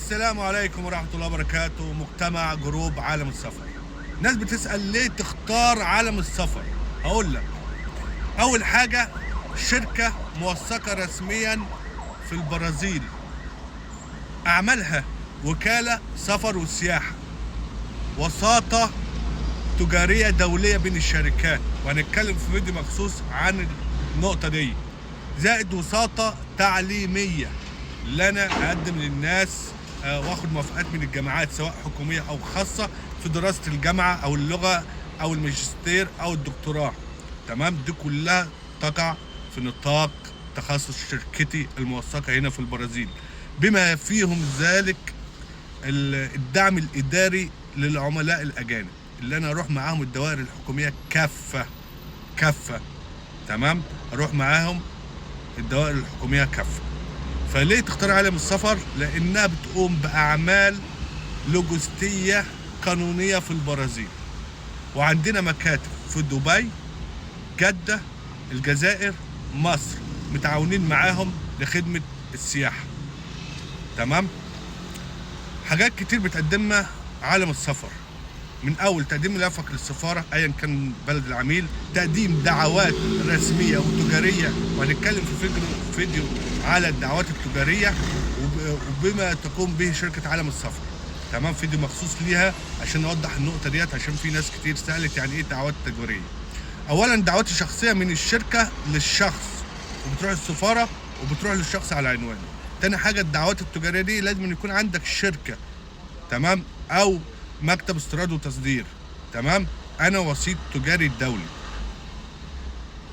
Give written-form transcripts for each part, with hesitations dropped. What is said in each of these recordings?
السلام عليكم ورحمة الله وبركاته. مجتمع جروب عالم السفر. ناس بتسأل ليه تختار عالم السفر؟ هقول لك. أول حاجة، شركة موثقة رسميا في البرازيل، أعمالها وكالة سفر وسياحة، وساطة تجارية دولية بين الشركات، وهنتكلم في فيديو مخصوص عن النقطة دي، زائد وساطة تعليمية اللي أنا أقدم للناس واخد موافقات من الجامعات سواء حكومية أو خاصة في دراسة الجامعة أو اللغة أو الماجستير أو الدكتوراه. تمام، دي كلها تقع في نطاق تخصص شركتي الموثقة هنا في البرازيل، بما فيهم ذلك الدعم الإداري للعملاء الأجانب اللي أنا أروح معاهم الدوائر الحكومية كافة. تمام، أروح معاهم الدوائر الحكومية كافة. فليه تختار عالم السفر؟ لأنها بتقوم بأعمال لوجستية قانونية في البرازيل، وعندنا مكاتب في دبي، جدة، الجزائر، مصر، متعاونين معاهم لخدمة السياحة. تمام، حاجات كتير بتقدمها عالم السفر، من اول تقديم ملفك للسفاره ايا كان بلد العميل، تقديم دعوات رسميه وتجاريه، وهنتكلم في فيديو على الدعوات التجاريه وبما تقوم به شركه عالم السفر. تمام، فيديو مخصوص ليها عشان نوضح النقطه ديت، عشان في ناس كتير سالت يعني ايه دعوات تجاريه. اولا، دعوات شخصيه من الشركه للشخص، وبتروح السفاره وبتروح للشخص على عنوانه. تاني حاجه، الدعوات التجاريه دي لازم يكون عندك شركه، تمام، او مكتب استيراد وتصدير. تمام، انا وسيط تجاري دولي.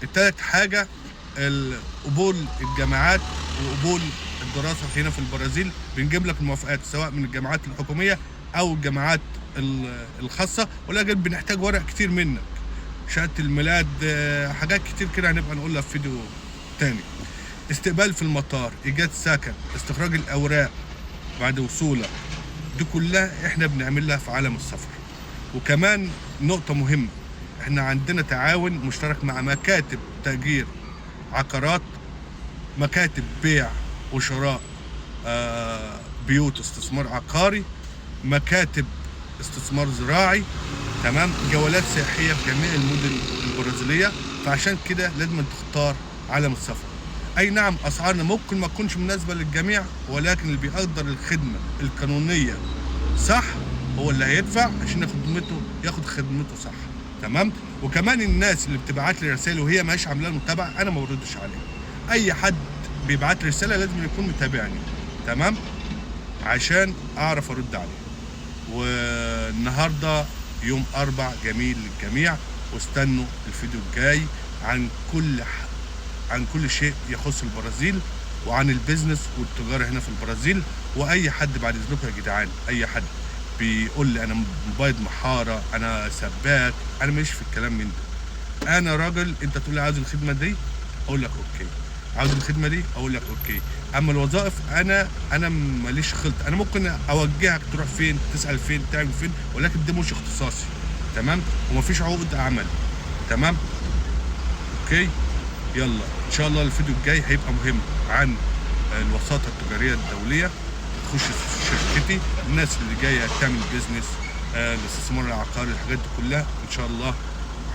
التالت حاجه، قبول الجامعات وقبول الدراسه هنا في البرازيل، بنجيب لك الموافقات سواء من الجامعات الحكوميه او الجامعات الخاصه، ولكن بنحتاج ورق كتير منك، شهاده الميلاد، حاجات كتير كده هنبقى نقولها في فيديو تاني. استقبال في المطار، ايجاد سكن، استخراج الاوراق بعد وصولك، دي كلها احنا بنعملها في عالم السفر. وكمان نقطة مهمة، احنا عندنا تعاون مشترك مع مكاتب تأجير عقارات، مكاتب بيع وشراء بيوت استثمار عقاري، مكاتب استثمار زراعي، تمام، جولات سياحية في جميع المدن البرازيلية. فعشان كده لازم تختار عالم السفر. اي نعم، اسعارنا ممكن ما تكونش مناسبه للجميع، ولكن اللي بيقدر الخدمه القانونيه صح هو اللي هيدفع عشان ياخد خدمته صح. تمام، وكمان الناس اللي بتبعت لي رسائل وهي ماشي عامله متابعه، انا ما بردش عليها. اي حد بيبعت لي رساله لازم يكون متابعني، تمام، عشان اعرف ارد عليه. والنهارده يوم 4 جميل للجميع، واستنوا الفيديو الجاي عن كل شيء يخص البرازيل، وعن البيزنس والتجاره هنا في البرازيل. واي حد بعد اذنكم يا جدعان، اي حد بيقول لي انا مبيض محاره، انا سباك، انا مش في الكلام من ده. انا راجل، انت تقول لي عاوز الخدمه دي اقول لك اوكي، عاوز الخدمه دي اقول لك اوكي. اما الوظائف انا ماليش خلط، انا ممكن اوجهك تروح فين، تسال فين، تعمل فين، ولكن ده مش اختصاصي. تمام، ومفيش عقد عمل. تمام، اوكي. يلا ان شاء الله الفيديو الجاي هيبقى مهم عن الوساطه التجاريه الدوليه، تخش شركتي، الناس اللي جايه تعمل بيزنس، الاستثمار العقاري، الحاجات دي كلها ان شاء الله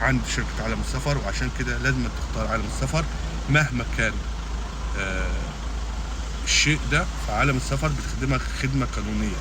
عند شركه عالم السفر. وعشان كده لازم تختار عالم السفر مهما كان الشيء ده. فعالم السفر بتخدمك خدمه قانونيه.